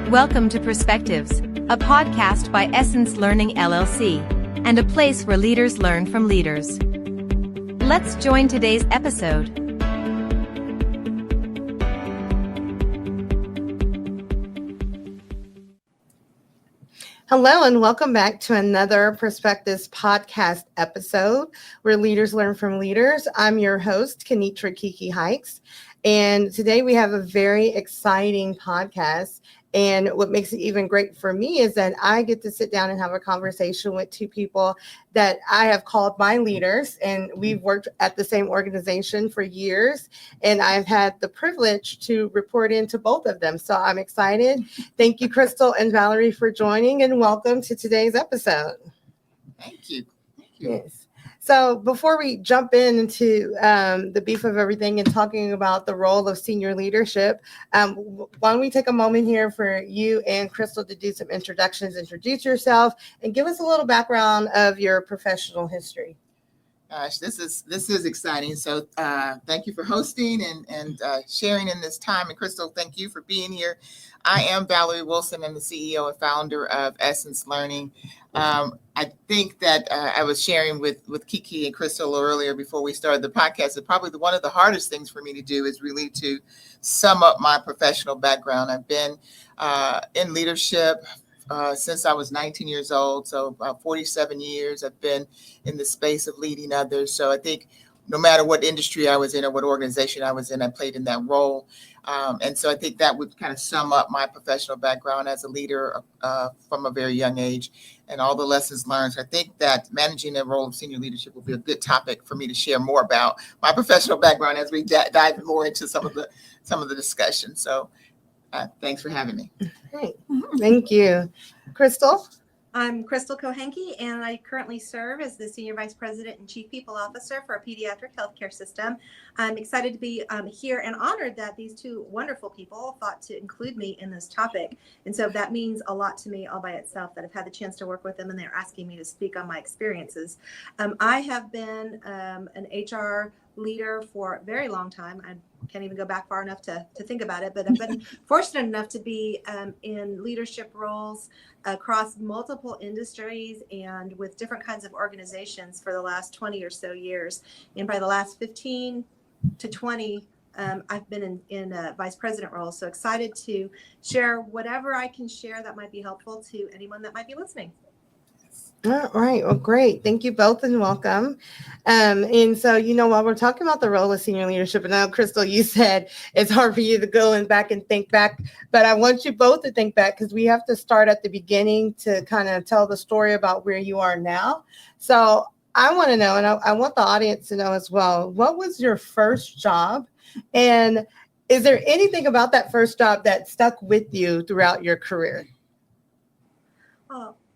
Welcome to Perspectives, a podcast by Essence Learning LLC, and a place where leaders learn from leaders. Let's join today's episode. Hello and welcome back to another Perspectives podcast episode where leaders learn from leaders. I'm your host, Kanetra Hights, and today we have a very exciting podcast. And what makes it even great for me is that I get to sit down and have a conversation with two people that I have called my leaders, and we've worked at the same organization for years, and I've had the privilege to report into both of them. So I'm excited. Thank you, Crystal and Valerie, for joining, and welcome to today's episode. Thank you. Yes. So before we jump into the beef of everything and talking about the role of senior leadership, why don't we take a moment here for you and Crystal to do some introductions, introduce yourself, and give us a little background of your professional history. Gosh, this is exciting. So thank you for hosting and sharing in this time. And Crystal, thank you for being here. I am Valerie Wilson. I'm the CEO and founder of Essence Learning. I think that I was sharing with Kiki and Crystal earlier before we started the podcast that probably one of the hardest things for me to do is really to sum up my professional background. I've been in leadership since I was 19 years old. So about 47 years I've been in the space of leading others. So I think no matter what industry I was in or what organization I was in, I played in that role. And so I think that would kind of sum up my professional background as a leader from a very young age and all the lessons learned. So I think that managing the role of senior leadership will be a good topic for me to share more about my professional background as we dive more into some of the discussion. So thanks for having me. Great. Thank you. Crystal? I'm Crystal Kohanke, and I currently serve as the Senior Vice President and Chief People Officer for a pediatric healthcare system. I'm excited to be here and honored that these two wonderful people thought to include me in this topic. And so that means a lot to me all by itself that I've had the chance to work with them and they're asking me to speak on my experiences. I have been an HR leader for a very long time. I can't even go back far enough to think about it, but I've been fortunate enough to be in leadership roles across multiple industries and with different kinds of organizations for the last 20 or so years. And by the last 15 to 20, I've been in a vice president role. So excited to share whatever I can share that might be helpful to anyone that might be listening. All right. Well, great. Thank you both and welcome. And so, while we're talking about the role of senior leadership, and now, Crystal, you said it's hard for you to go back and think back, but I want you both to think back because we have to start at the beginning to kind of tell the story about where you are now. So I want to know, and I want the audience to know as well, what was your first job? And is there anything about that first job that stuck with you throughout your career?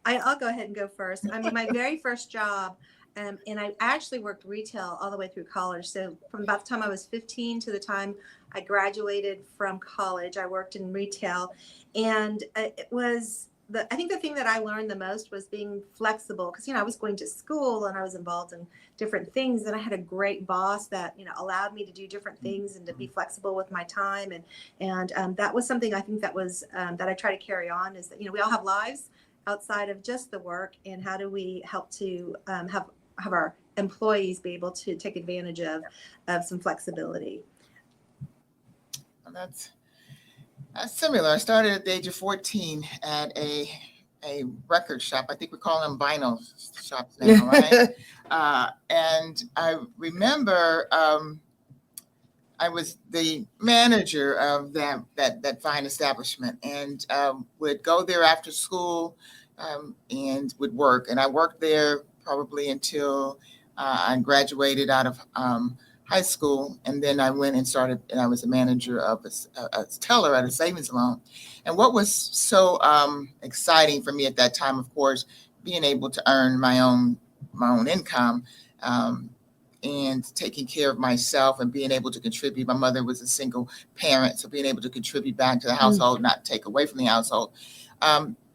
I'll go ahead and go first. I mean, my very first job, and I actually worked retail all the way through college. So from about the time I was 15 to the time I graduated from college, I worked in retail. And it was, I think the thing that I learned the most was being flexible because, I was going to school and I was involved in different things. And I had a great boss that, allowed me to do different things and to be flexible with my time. And that was something I think that was, that I try to carry on is that, we all have lives outside of just the work, and how do we help to have our employees be able to take advantage of some flexibility? Well, that's similar. I started at the age of 14 at a record shop. I think we call them vinyl shops now, right? And I remember I was the manager of that fine establishment, and would go there after school and would work. And I worked there probably until I graduated out of high school, and then I went and started, and I was a manager of a teller at a savings loan. And what was so exciting for me at that time, of course, being able to earn my own income. And taking care of myself and being able to contribute. My mother was a single parent, so being able to contribute back to the household, not take away from the household,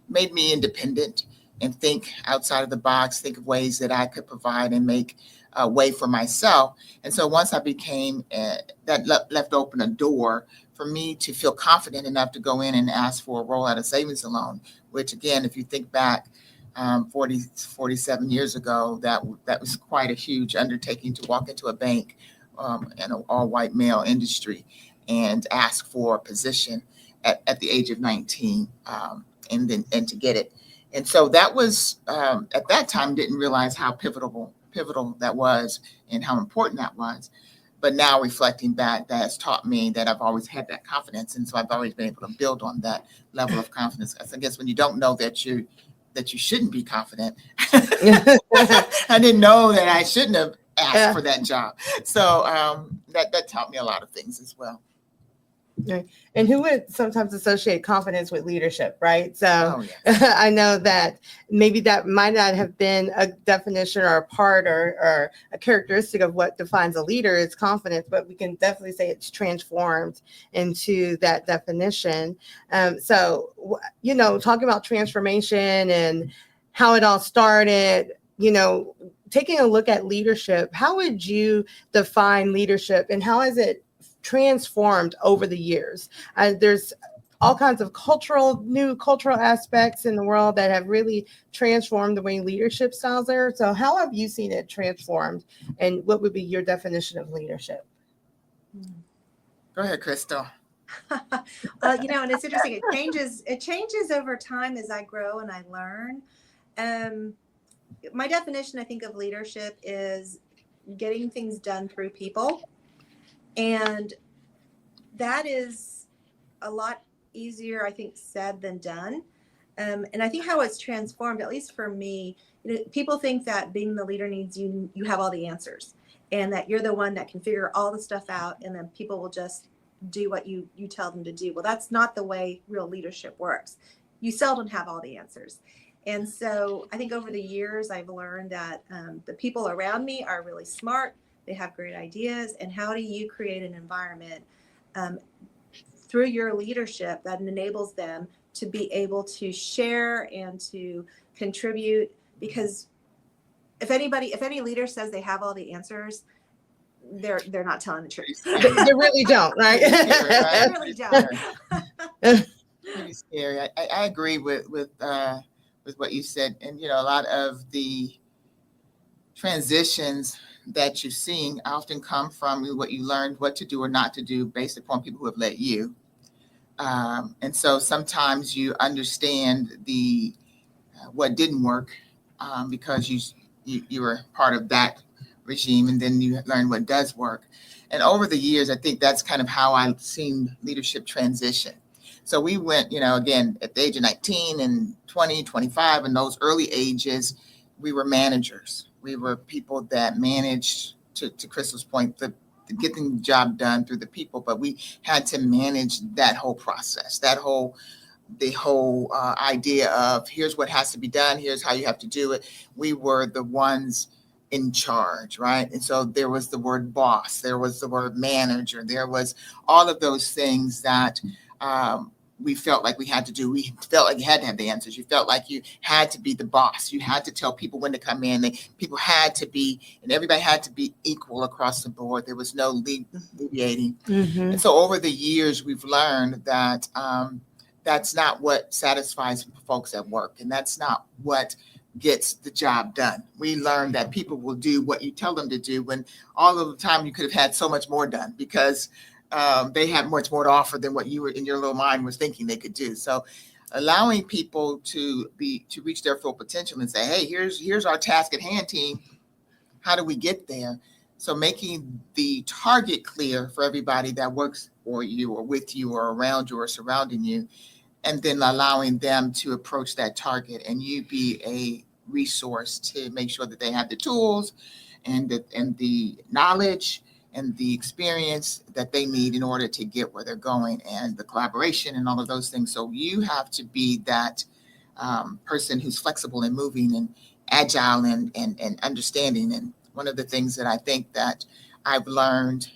made me independent and think outside of the box, think of ways that I could provide and make a way for myself. And so once I became, that left open a door for me to feel confident enough to go in and ask for a rollout of savings and loan, which again, if you think back 47 years ago, that was quite a huge undertaking to walk into a bank in an all-white male industry and ask for a position at the age of 19 and to get it. And so that was, at that time, didn't realize how pivotal that was and how important that was. But now reflecting back, that has taught me that I've always had that confidence. And so I've always been able to build on that level of confidence. I guess when you don't know that you shouldn't be confident, I didn't know that I shouldn't have asked for that job. So that taught me a lot of things as well. And who would sometimes associate confidence with leadership, right? So I know that maybe that might not have been a definition or a part or a characteristic of what defines a leader is confidence, but we can definitely say it's transformed into that definition. So, talking about transformation and how it all started, taking a look at leadership, how would you define leadership and how has it transformed over the years? There's all kinds of new cultural aspects in the world that have really transformed the way leadership styles are. So how have you seen it transformed, and what would be your definition of leadership? Go ahead, Crystal. And it's interesting. It changes over time as I grow and I learn. My definition, I think, of leadership is getting things done through people. And that is a lot easier, I think, said than done. And I think how it's transformed, at least for me, people think that being the leader means you have all the answers and that you're the one that can figure all the stuff out and then people will just do what you tell them to do. Well, that's not the way real leadership works. You seldom have all the answers. And so I think over the years, I've learned that the people around me are really smart. They have great ideas. And how do you create an environment through your leadership that enables them to be able to share and to contribute? Because if any leader says they have all the answers, they're not telling the truth. They really don't, right? They really don't. Pretty scary. I agree with what you said. And, a lot of the transitions that you're seeing often come from what you learned what to do or not to do based upon people who have led you. And so sometimes you understand what didn't work because you were part of that regime, and then you learn what does work. And over the years, I think that's kind of how I've seen leadership transition. So we went, again, at the age of 19 and 20, 25, in those early ages, we were managers. We were people that managed, to Crystal's point, getting the job done through the people, but we had to manage that whole process, the whole idea of here's what has to be done, here's how you have to do it. We were the ones in charge, right? And so there was the word boss, there was the word manager, there was all of those things that we felt like we had to do. We felt like you had to have the answers. You felt like you had to be the boss. You had to tell people when to come in. People had to be, and everybody had to be equal across the board. There was no deviating. Mm-hmm. And so over the years, we've learned that that's not what satisfies folks at work. And that's not what gets the job done. We learned that people will do what you tell them to do when all of the time you could have had so much more done because they have much more to offer than what you were in your little mind was thinking they could do. So allowing people to reach their full potential and say, hey, here's our task at hand, team. How do we get there? So making the target clear for everybody that works for you or with you or around you or surrounding you, and then allowing them to approach that target and you be a resource to make sure that they have the tools and the knowledge and the experience that they need in order to get where they're going, and the collaboration and all of those things. So you have to be that person who's flexible and moving and agile and understanding. And one of the things that I think that I've learned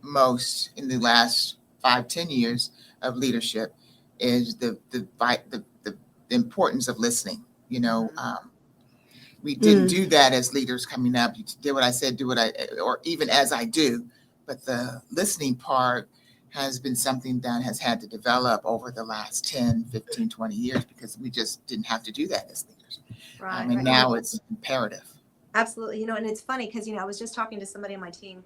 most in the last 5-10 years of leadership is the importance of listening. We didn't do that as leaders coming up. You did what I said, or even as I do. But the listening part has been something that has had to develop over the last 10, 15, 20 years because we just didn't have to do that as leaders. Right. And now it's imperative. Absolutely. And it's funny because, I was just talking to somebody on my team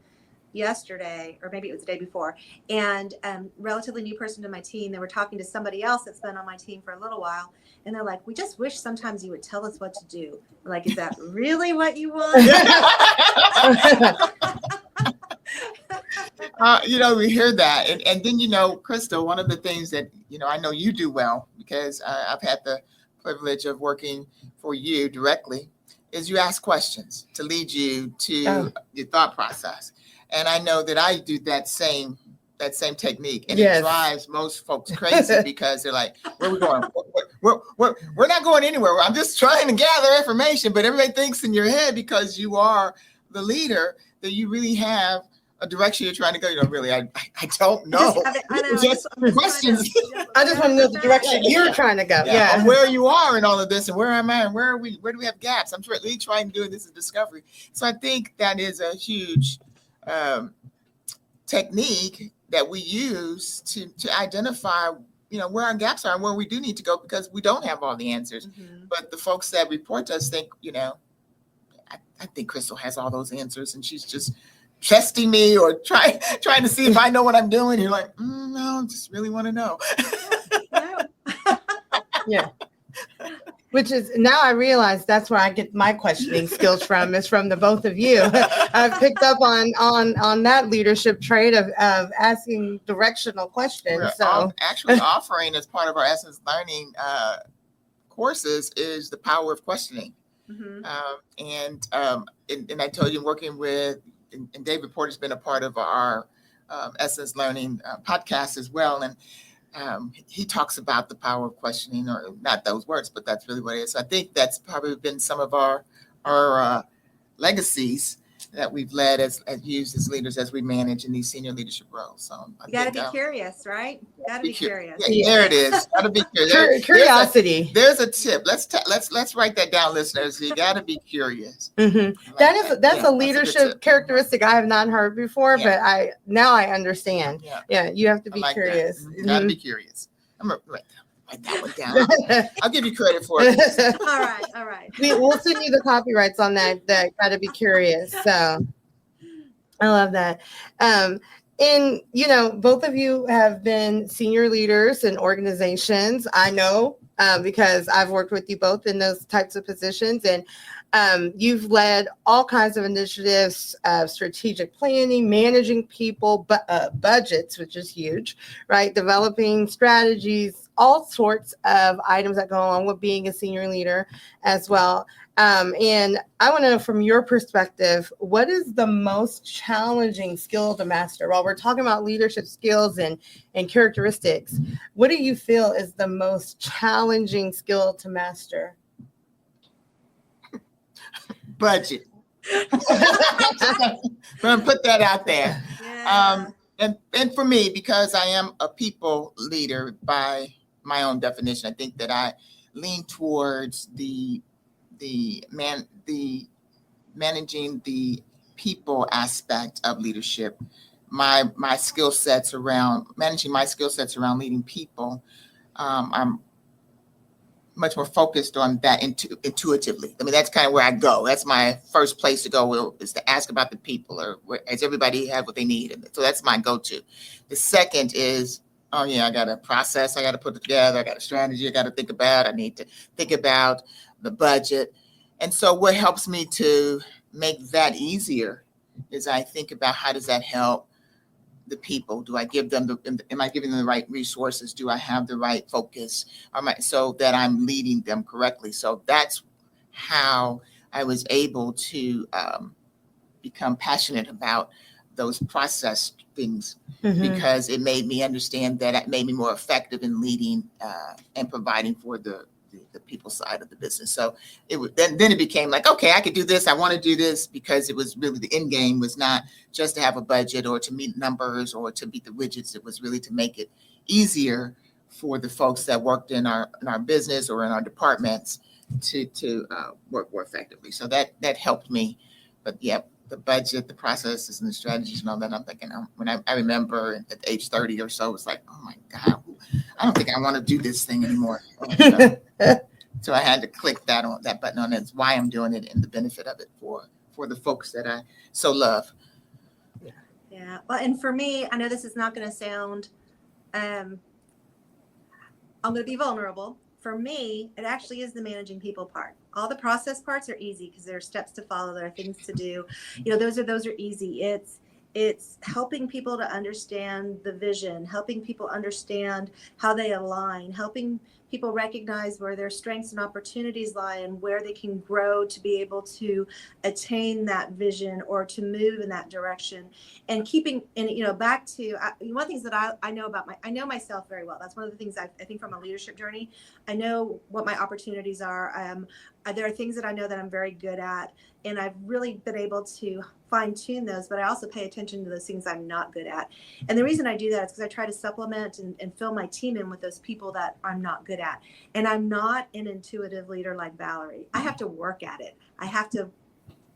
yesterday, or maybe it was the day before, and relatively new person to my team. They were talking to somebody else that's been on my team for a little while, and they're like, we just wish sometimes you would tell us what to do. We're like, is that really what you want? We hear that. And then, Crystal, one of the things that, I know you do well, because I've had the privilege of working for you directly, is you ask questions to lead you to your thought process. And I know that I do that same technique, and it drives most folks crazy because they're like, where are we going? We're not going anywhere. I'm just trying to gather information, but everybody thinks in your head, because you are the leader, that you really have a direction you're trying to go. Really, I don't know. Just questions. I just want to know the direction you're trying to go. And where you are in all of this, and where am I, and where are we? Where do we have gaps? I'm really trying to do this as discovery. So I think that is a huge technique that we use to identify, where our gaps are and where we do need to go, because we don't have all the answers. Mm-hmm. But the folks that report to us think, I think Crystal has all those answers, and she's just testing me or trying to see if I know what I'm doing. You're like, no, just really want to know. Yeah. Which is, now I realize that's where I get my questioning skills from, is from the both of you. I've picked up on that leadership trait of asking directional questions. We're actually offering, as part of our Essence Learning courses, is the power of questioning. Mm-hmm. And I told you, working with, and David Porter's been a part of our Essence Learning podcast as well. And he talks about the power of questioning, or not those words, but that's really what it is. So I think that's probably been some of our legacies that we've led as used as leaders as we manage in these senior leadership roles. So you got to be curious, right? Got to be curious. There it is. Got to be curious. Curiosity. There's a tip. Let's write that down, listeners. You got to be curious. Mm-hmm. That's a leadership characteristic I have not heard before, but I understand. Yeah, you have to be curious. Mm-hmm. Got to be curious. I'm gonna write that one down. I'll give you credit for it. All right. We'll send you the copyrights on that got to be curious. So I love that. And, both of you have been senior leaders in organizations. I know because I've worked with you both in those types of positions. And you've led all kinds of initiatives, strategic planning, managing people, budgets, which is huge, right? Developing strategies, all sorts of items that go along with being a senior leader as well. And I want to know, from your perspective, what is the most challenging skill to master? While we're talking about leadership skills and characteristics, what do you feel is the most challenging skill to master? Budget. I'm gonna put that out there. Yeah. And for me, because I am a people leader by my own definition, I think that I lean towards the managing the people aspect of leadership. My skill sets around managing my skill sets around leading people. I'm much more focused on that intuitively. I mean, that's kind of where I go. That's my first place to go, is to ask about the people, or does everybody have what they need? And so that's my go-to. The second is, I got to process. I got to put it together. I got a strategy I got to think about. I need to think about the budget. And so what helps me to make that easier is I think about, how does that help the people? Do I give them am I giving them the right resources? Do I have the right focus? So that I'm leading them correctly. So that's how I was able to become passionate about those process things, because it made me understand that it made me more effective in leading and providing for the people side of the business. So then it became like, okay, I could do this. I want to do this, because it was really, the end game was not just to have a budget or to meet numbers or to meet the widgets. It was really to make it easier for the folks that worked in our business or in our departments to work more effectively. So that helped me. But yeah, the budget, the processes, and the strategies and all that. I'm thinking, when I remember at age 30 or so, it's like, oh my God, I don't think I want to do this thing anymore. So I had to click that button on it. It's why I'm doing it and the benefit of it for the folks that I so love. Yeah. Well, and for me, I know this is not going to sound, I'm going to be vulnerable. For me, it actually is the managing people part. All the process parts are easy because there are steps to follow. There are things to do. Those are easy. It's helping people to understand the vision, helping people understand how they align, helping people recognize where their strengths and opportunities lie and where they can grow to be able to attain that vision or to move in that direction. And keeping, and back to one of the things that I know about I know myself very well. That's one of the things I think from a leadership journey. I know what my opportunities are. There are things that I know that I'm very good at, and I've really been able to fine tune those, but I also pay attention to those things I'm not good at. And the reason I do that is because I try to supplement and fill my team in with those people that I'm not good at. And I'm not an intuitive leader like Valerie. I have to work at it. I have to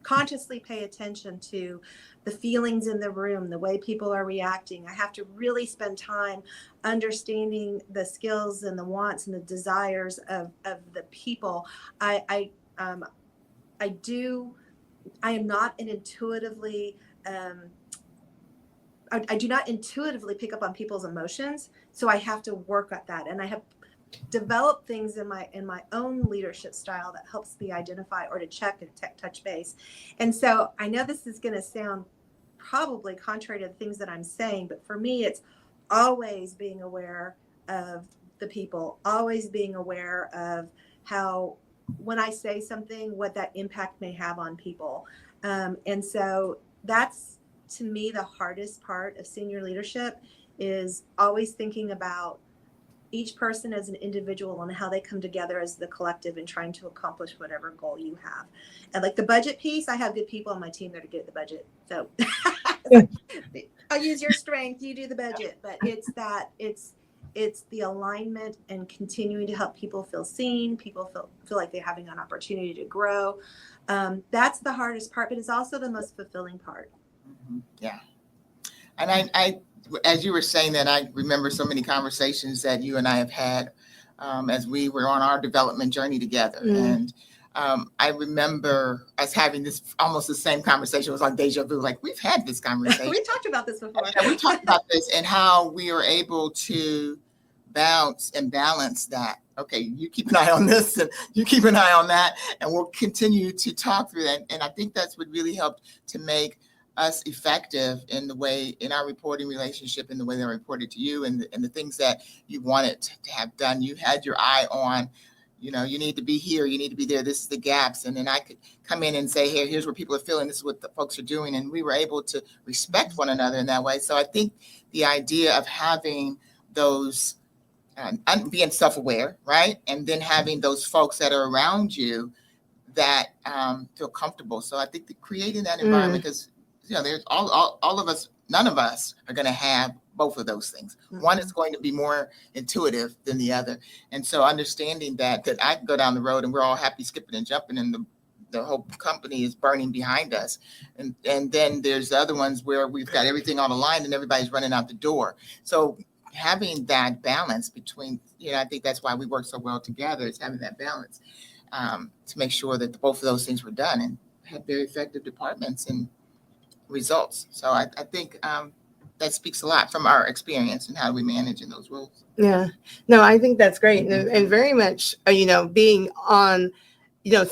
consciously pay attention to the feelings in the room, the way people are reacting. I have to really spend time understanding the skills and the wants and the desires of the people. I am not an intuitively, I do not intuitively pick up on people's emotions. So I have to work at that. And I have developed things in my own leadership style that helps me identify or to check and touch base. And so I know this is going to sound probably contrary to the things that I'm saying, but for me, it's always being aware of the people, always being aware of how, when I say something, what that impact may have on people. And so that's, to me, the hardest part of senior leadership is always thinking about each person as an individual and how they come together as the collective and trying to accomplish whatever goal you have. And like the budget piece, I have good people on my team that are good at the budget. So I'll use your strength, you do the budget, but it's the alignment and continuing to help people feel seen, people feel like they're having an opportunity to grow. That's the hardest part, but it's also the most fulfilling part. Yeah. And I as you were saying that, I remember so many conversations that you and I have had as we were on our development journey together. And I remember us having this almost the same conversation. It was like deja vu, like we've had this conversation. We talked about this before. Yeah, we talked about this and how we were able to bounce and balance that. Okay, you keep an eye on this and you keep an eye on that, and we'll continue to talk through that. And I think that's what really helped to make us effective in the way, in our reporting relationship, in the way that I reported to you and the things that you wanted to have done. You had your eye on, you need to be here, you need to be there, this is the gaps. And then I could come in and say, hey, here's what people are feeling, this is what the folks are doing. And we were able to respect one another in that way. So I think the idea of having those, being self-aware, right? And then having those folks that are around you that feel comfortable. So I think creating that environment, because there's all of us, none of us are going to have both of those things. One is going to be more intuitive than the other. And so understanding that I can go down the road and we're all happy skipping and jumping and the whole company is burning behind us. And then there's the other ones where we've got everything on the line and everybody's running out the door. So having that balance between, I think that's why we work so well together, is having that balance to make sure that both of those things were done and had very effective departments and results. So I think that speaks a lot from our experience and how we manage in those roles. Yeah, no, I think that's great. And very much, being on,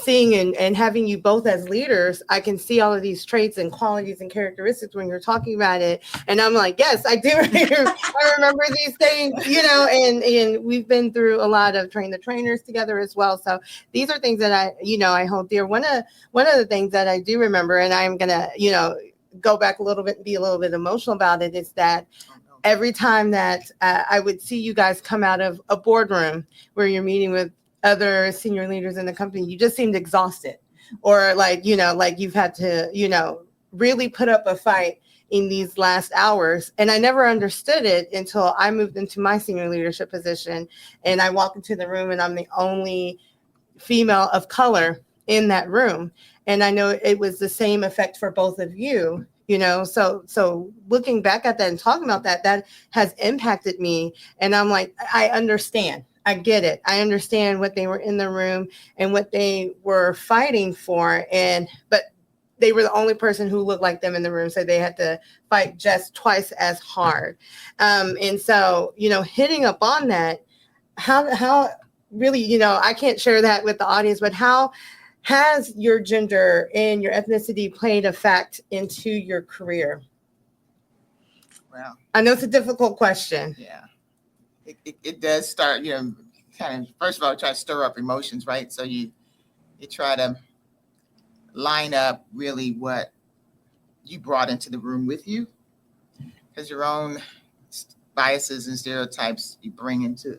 seeing and having you both as leaders, I can see all of these traits and qualities and characteristics when you're talking about it. And I'm like, yes, I do. I remember these things, and we've been through a lot of train the trainers together as well. So these are things that I hold dear. One of the things that I do remember, and I'm going to, go back a little bit and be a little bit emotional about it, is that every time that I would see you guys come out of a boardroom where you're meeting with other senior leaders in the company, you just seemed exhausted, or like you've had to, really put up a fight in these last hours. And I never understood it until I moved into my senior leadership position and I walk into the room and I'm the only female of color in that room. And I know it was the same effect for both of you, so looking back at that and talking about that, that has impacted me. And I'm like, I understand. I get it. I understand what they were in the room and what they were fighting for. But they were the only person who looked like them in the room. So they had to fight just twice as hard. And so, hitting up on that, how really, I can't share that with the audience, but how has your gender and your ethnicity played a fact into your career? Well, I know it's a difficult question. yeah, it does start, kind of, first of all, try to stir up emotions, right? So you try to line up really what you brought into the room with you, because your own biases and stereotypes you bring into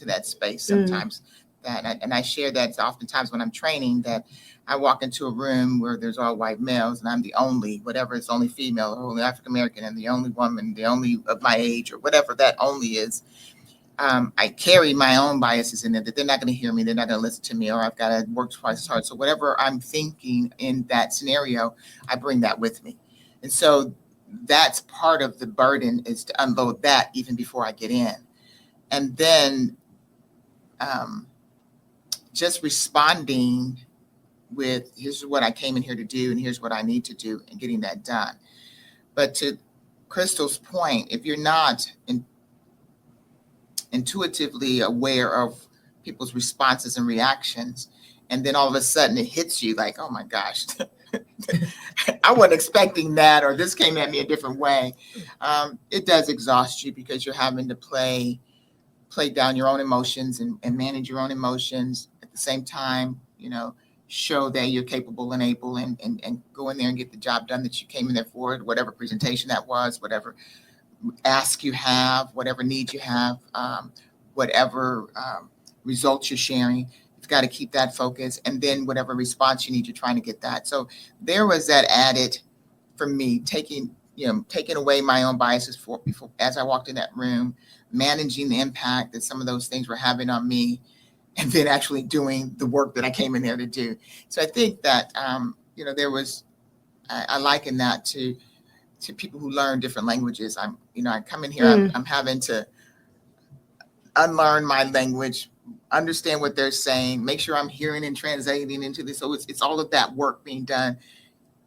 that space sometimes. And I share that oftentimes when I'm training, that I walk into a room where there's all white males and I'm the only, whatever, it's only female or only African American and the only woman, the only of my age or whatever that only is. I carry my own biases in there that they're not going to hear me, they're not going to listen to me, or I've got to work twice as hard. So whatever I'm thinking in that scenario, I bring that with me. And so that's part of the burden, is to unload that even before I get in. And then just responding with, here's what I came in here to do, and here's what I need to do, and getting that done. But to Crystal's point, if you're not intuitively aware of people's responses and reactions, and then all of a sudden it hits you like, oh my gosh, I wasn't expecting that, or this came at me a different way. It does exhaust you, because you're having to play down your own emotions and manage your own emotions at the same time, show that you're capable and able, and go in there and get the job done that you came in there for, whatever presentation that was, whatever ask you have, whatever needs you have, whatever results you're sharing. You've got to keep that focus, and then whatever response you need, you're trying to get that. So there was that added for me, taking away my own biases before as I walked in that room, managing the impact that some of those things were having on me, and then actually doing the work that I came in there to do. So I think that there was, I liken that to people who learn different languages. I come in here, I'm having to unlearn my language, understand what they're saying, make sure I'm hearing and translating into this. So it's all of that work being done,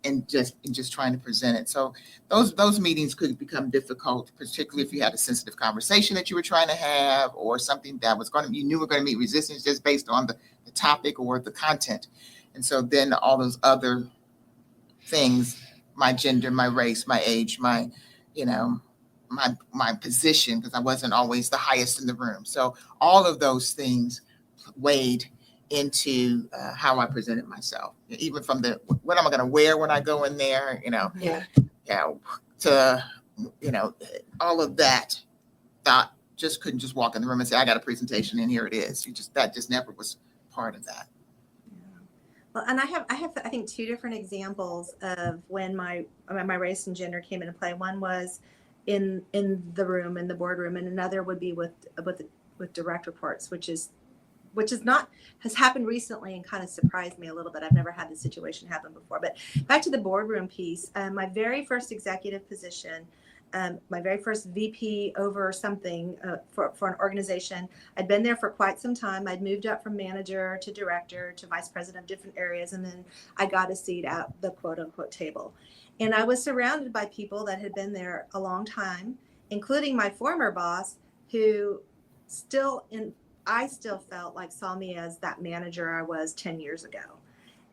and just trying to present it. So those meetings could become difficult, particularly if you had a sensitive conversation that you were trying to have, or something that you knew were going to meet resistance just based on the topic or the content. And so then all those other things, my gender, my race, my age, my position, because I wasn't always the highest in the room. So all of those things weighed into how I presented myself, even from what am I going to wear when I go in there, to all of that. Thought just couldn't just walk in the room and say, I got a presentation and here it is. That just never was part of that. Well, and I have I think two different examples of when my race and gender came into play. One was in the room, in the boardroom, and another would be with direct reports, which has happened recently and kind of surprised me a little bit. I've never had this situation happen before. But back to the boardroom piece, my very first executive position, my very first VP over something for an organization. I'd been there for quite some time. I'd moved up from manager to director to vice president of different areas. And then I got a seat at the quote unquote table. And I was surrounded by people that had been there a long time, including my former boss, who I still felt like saw me as that manager I was 10 years ago.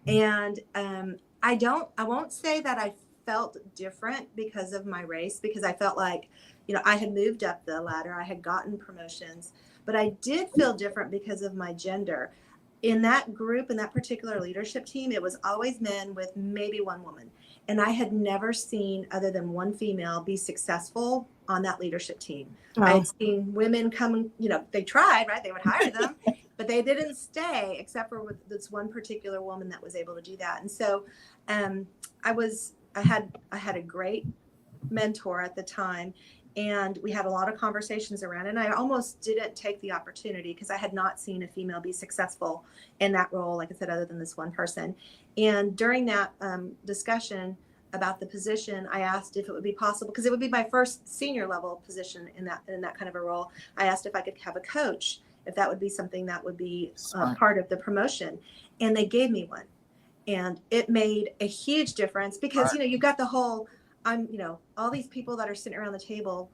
And I won't say that I felt different because of my race, because I felt like, I had moved up the ladder, I had gotten promotions, but I did feel different because of my gender. In that group, in that particular leadership team, it was always men with maybe one woman. And I had never seen, other than one female, be successful on that leadership team. Wow. I had seen women come, they tried, right? They would hire them, but they didn't stay, except for with this one particular woman that was able to do that. And so I had a great mentor at the time, And we had a lot of conversations around it. And I almost didn't take the opportunity because I had not seen a female be successful in that role, like I said, other than this one person. And during that discussion about the position, I asked if it would be possible, because it would be my first senior level position in that kind of a role. I asked if I could have a coach, if that would be something that would be part of the promotion. And they gave me one. And it made a huge difference because, you've got the whole, all these people that are sitting around the table.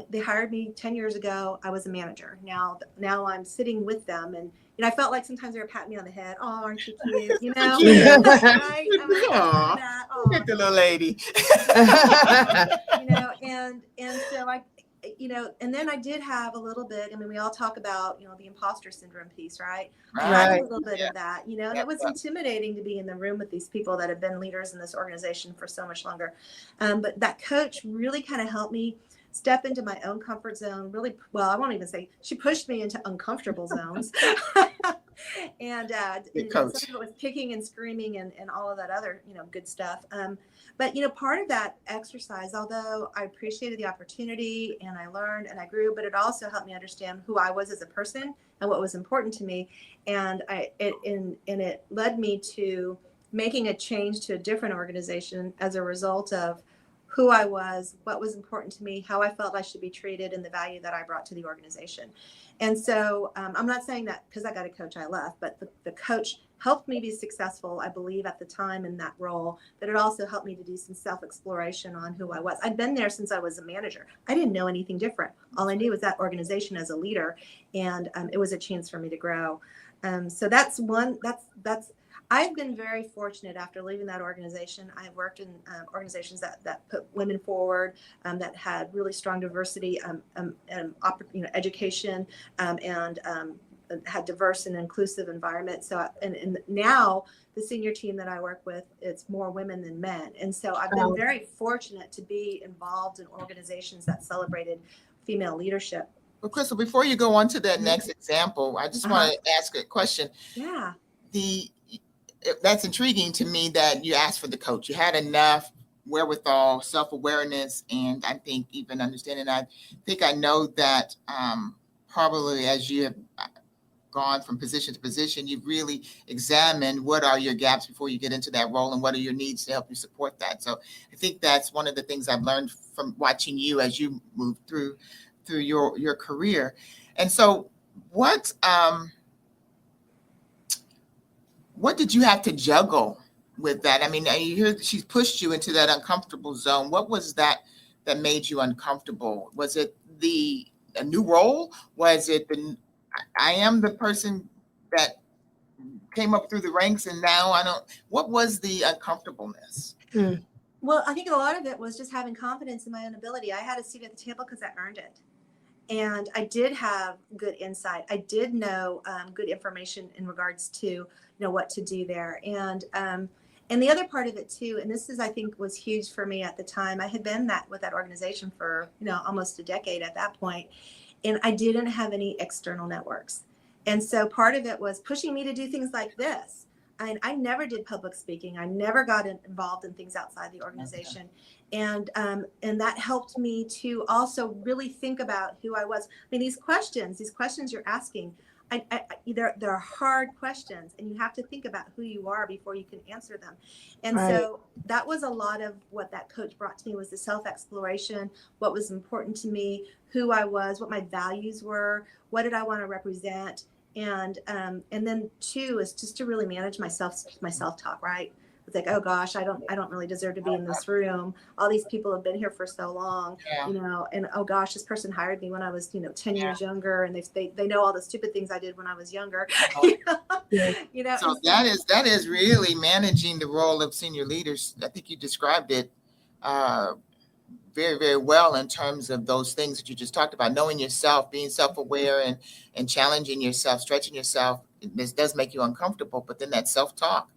They hired me 10 years ago. I was a manager. Now I'm sitting with them, and I felt like sometimes they were patting me on the head. Oh, aren't you cute? Right? Aw, that. look at the little lady. And so I, and then I did have a little bit. We all talk about, the imposter syndrome piece, right? I had a little bit of that, and it was intimidating to be in the room with these people that have been leaders in this organization for so much longer. But that coach really kind of helped me step into my own comfort zone. Really, well, I won't even say she pushed me into uncomfortable zones. And some of it was kicking and screaming and all of that other, good stuff. But, part of that exercise, although I appreciated the opportunity and I learned and I grew, but it also helped me understand who I was as a person and what was important to me. And it led me to making a change to a different organization as a result of who I was, what was important to me, how I felt I should be treated, and the value that I brought to the organization. And so I'm not saying that because I got a coach I left, but the coach helped me be successful, I believe, at the time in that role, but it also helped me to do some self-exploration on who I was. I'd been there since I was a manager. I didn't know anything different. All I knew was that organization as a leader, and it was a chance for me to grow. So that's I've been very fortunate after leaving that organization. I've worked in organizations that put women forward, that had really strong diversity, education, and had diverse and inclusive environment. So, and now the senior team that I work with, it's more women than men. And so I've been very fortunate to be involved in organizations that celebrated female leadership. Well, Crystal, before you go on to that next example, I just want to ask a question. Yeah. That's intriguing to me that you asked for the coach. You had enough wherewithal, self-awareness, and I think even understanding. I think I know that probably as you have gone from position to position, you've really examined what are your gaps before you get into that role and what are your needs to help you support that. So I think that's one of the things I've learned from watching you as you move through your career. And so what did you have to juggle with that? I mean, you hear she's pushed you into that uncomfortable zone. What was that made you uncomfortable? Was it a new role? Was it I am the person that came up through the ranks and now I don't? What was the uncomfortableness? Well, I think a lot of it was just having confidence in my own ability. I had a seat at the table because I earned it. And I did have good insight. I did know good information in regards to what to do there. And the other part of it too, and this is, I think, was huge for me at the time. I had been with that organization for almost a decade at that point, and I didn't have any external networks. And so part of it was pushing me to do things like this. I never did public speaking. I never got involved in things outside the organization. Okay. And that helped me to also really think about who I was. I mean, these questions you're asking, they're hard questions, and you have to think about who you are before you can answer them. And so that was a lot of what that coach brought to me, was the self-exploration, what was important to me, who I was, what my values were, what did I want to represent. And then two is just to really manage my self-talk, right? It's like, oh gosh, I don't really deserve to be in this room. All these people have been here for so long, and oh gosh, this person hired me when I was, 10 years younger, and they know all the stupid things I did when I was younger. So that is really managing the role of senior leaders. I think you described it very, very well in terms of those things that you just talked about, knowing yourself, being self-aware and challenging yourself, stretching yourself. This does make you uncomfortable, but then that self-talk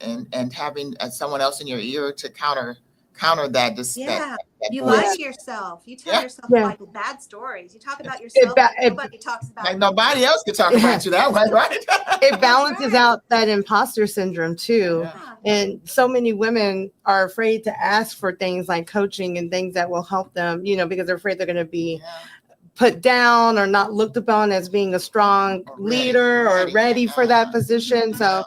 and having someone else in your ear to counter counter that. Just Yeah. that You voice. lie to yourself. You tell Yeah. yourself Yeah. like bad stories. You talk about yourself. Nobody talks about Like nobody else can talk about you that way, right? It balances right. out that imposter syndrome too. Yeah. And so many women are afraid to ask for things like coaching and things that will help them, because they're afraid they're going to be Yeah. put down or not looked upon as being a strong Or leader or ready for that position. So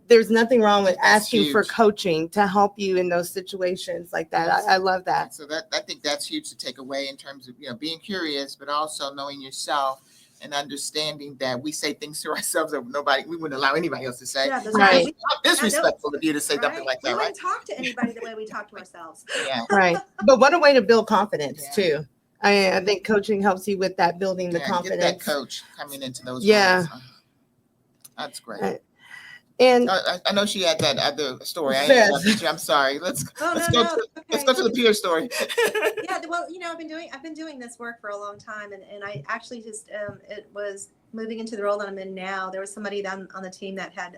there's nothing wrong with That's asking for huge. coaching to help you in those situations like that. I love that. So I think that's huge to take away in terms of being curious, but also knowing yourself and understanding that we say things to ourselves that we wouldn't allow anybody else to say. Yeah, that's Right. right. It's disrespectful of you to say Right. something like that, We right? wouldn't talk to anybody the way we talk to ourselves. Yeah. Right. But what a way to build confidence Yeah. too. I think coaching helps you with that, building the confidence. Get that coach coming into those Yeah. roles. That's great. And I know she had that other story. Yes. I'm sorry. Let's go to the peer story. Yeah, well, I've been doing this work for a long time, and I actually just it was moving into the role that I'm in now. There was somebody on the team that had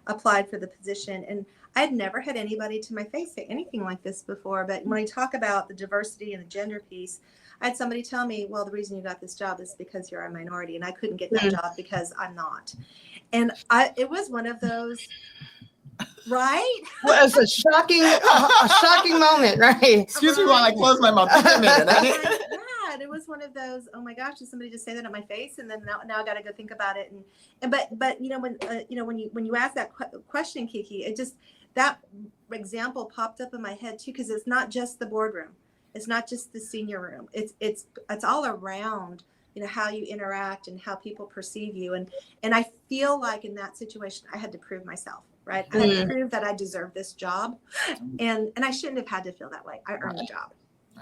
applied for the position, and I had never had anybody to my face say anything like this before. But when I talk about the diversity and the gender piece, I had somebody tell me, well, the reason you got this job is because you're a minority, and I couldn't get that job because I'm not. And it was one of those, right? Well, it's a shocking moment, right? Excuse me while I close my mouth. Give me a minute. Yeah, it was one of those. Oh my gosh, did somebody just say that in my face? And then now I got to go think about it. But when you ask that question, Kiki, it just that example popped up in my head too, because it's not just the boardroom, it's not just the senior room. It's all around. How you interact and how people perceive you. And I feel like in that situation, I had to prove myself, right? I had to prove that I deserved this job. And I shouldn't have had to feel that way. I earned the job.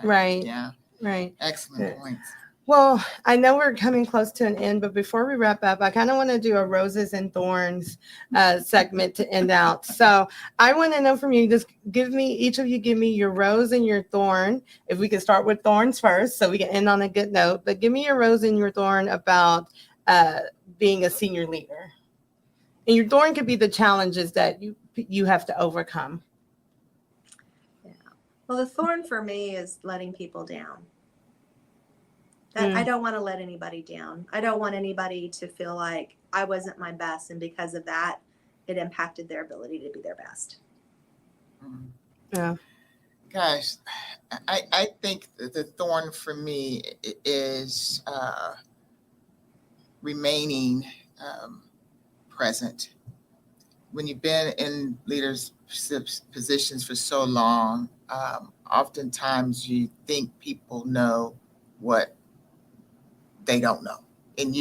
Right. Yeah. Right. Excellent points. Well, I know we're coming close to an end, but before we wrap up, I kind of want to do a roses and thorns segment to end out. So I want to know from you, just each of you give me your rose and your thorn. If we can start with thorns first, so we can end on a good note, but give me your rose and your thorn about being a senior leader. And your thorn could be the challenges that you have to overcome. Yeah. Well, the thorn for me is letting people down. I don't want to let anybody down. I don't want anybody to feel like I wasn't my best, and because of that, it impacted their ability to be their best. Yeah. Gosh, I think the thorn for me is remaining present. When you've been in leadership positions for so long, oftentimes you think people know what they don't know. And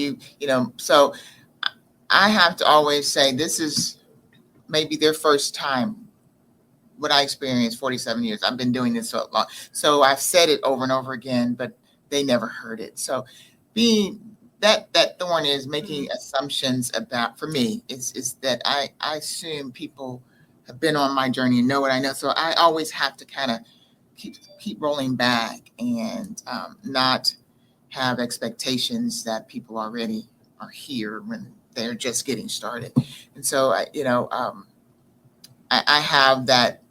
so I have to always say, this is maybe their first time. What I experienced 47 years, I've been doing this so long. So I've said it over and over again, but they never heard it. So being that thorn is making assumptions about, for me, is that I assume people have been on my journey and know what I know. So I always have to kind of keep rolling back and not have expectations that people already are here when they're just getting started. And so I have that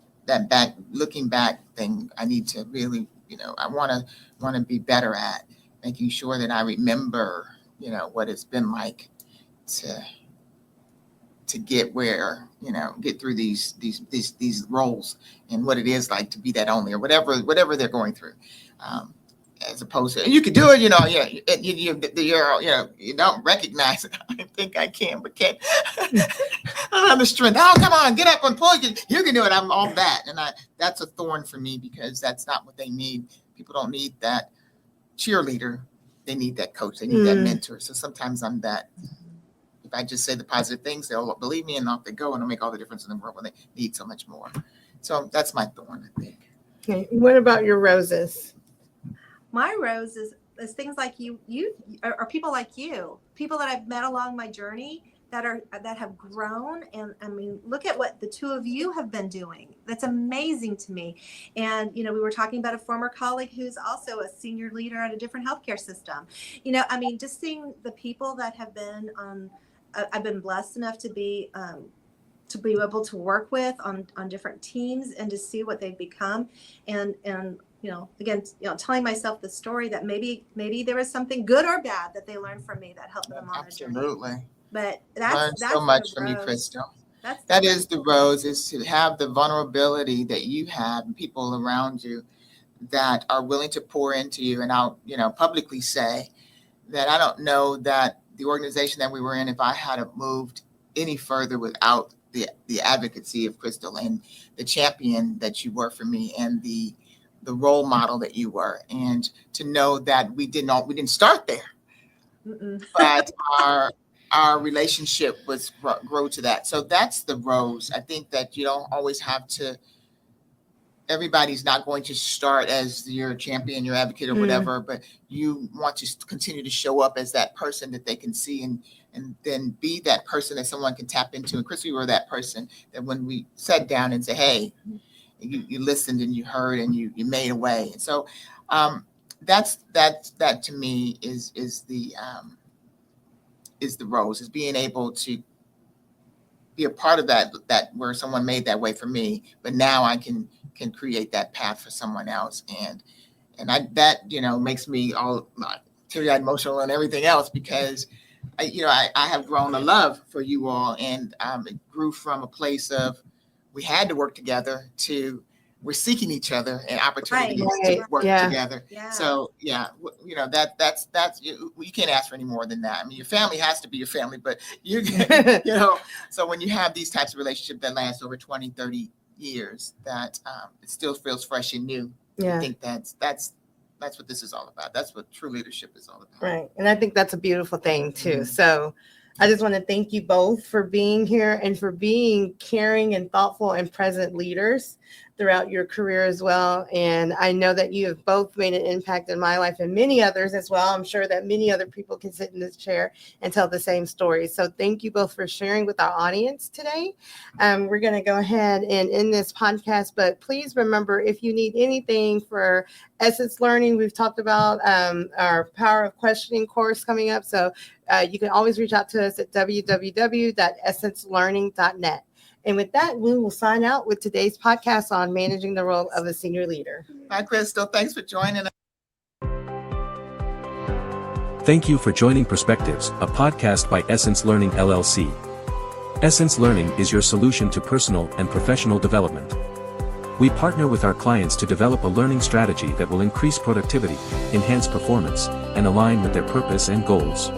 looking back thing. I need to really, I want to be better at making sure that I remember, what it's been like to get where, get through these roles and what it is like to be that only, or whatever they're going through. As opposed to, you can do it, you don't recognize it. I think I can, but can't. I don't have the strength. Oh, come on, get up and pull. You can do it. I'm all that. And that's a thorn for me, because that's not what they need. People don't need that cheerleader. They need that coach. They need that mentor. So sometimes I'm that. If I just say the positive things, they'll believe me, and off they go, and it'll make all the difference in the world when they need so much more. So that's my thorn, I think. Okay. What about your roses? My rose is things like you or people like you, people that I've met along my journey that have grown. And I mean, look at what the two of you have been doing. That's amazing to me. And, we were talking about a former colleague who's also a senior leader at a different healthcare system. I mean, just seeing the people that have been I've been blessed enough to be to be able to work with on different teams and to see what they've become. And again, telling myself the story that maybe there was something good or bad that they learned from me that helped them on their journey. Absolutely. But Learned so much from you, Crystal. That is the rose, is to have the vulnerability that you have and people around you that are willing to pour into you. And I'll, publicly say that I don't know that the organization that we were in, if I had moved any further without the advocacy of Crystal and the champion that you were for me and the role model that you were, and to know that we didn't start there, but our relationship was grow to that. So that's the rose. I think that you don't always have to. Everybody's not going to start as your champion, your advocate, or whatever, but you want to continue to show up as that person that they can see and then be that person that someone can tap into. And Chris, we were that person that when we sat down and said, hey, you listened and you heard and you made a way. And so that to me is the rose, is being able to be a part of that where someone made that way for me, but now I can create that path for someone else. And that makes me all teary-eyed, emotional and everything else, because I have grown a love for you all, and it grew from a place of we had to work together to we're seeking each other and opportunities to work together. Yeah. So that's you can't ask for any more than that. I mean, your family has to be your family, but so when you have these types of relationships that last over 20, 30 years, that it still feels fresh and new. Yeah. I think that's what this is all about. That's what true leadership is all about. Right. And I think that's a beautiful thing too. So I just want to thank you both for being here and for being caring and thoughtful and present leaders throughout your career as well. And I know that you have both made an impact in my life and many others as well. I'm sure that many other people can sit in this chair and tell the same story. So thank you both for sharing with our audience today. We're going to go ahead and end this podcast, but please remember, if you need anything for Essence Learning, we've talked about our Power of Questioning course coming up. So you can always reach out to us at www.essencelearning.net. And with that, we will sign out with today's podcast on managing the role of a senior leader. Hi, Crystal. Thanks for joining us. Thank you for joining Perspectives, a podcast by Essence Learning LLC. Essence Learning is your solution to personal and professional development. We partner with our clients to develop a learning strategy that will increase productivity, enhance performance, and align with their purpose and goals.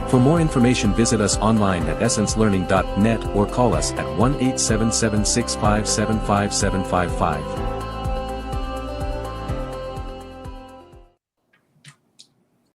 For more information, visit us online at essencelearning.net or call us at 1-877-657-5755.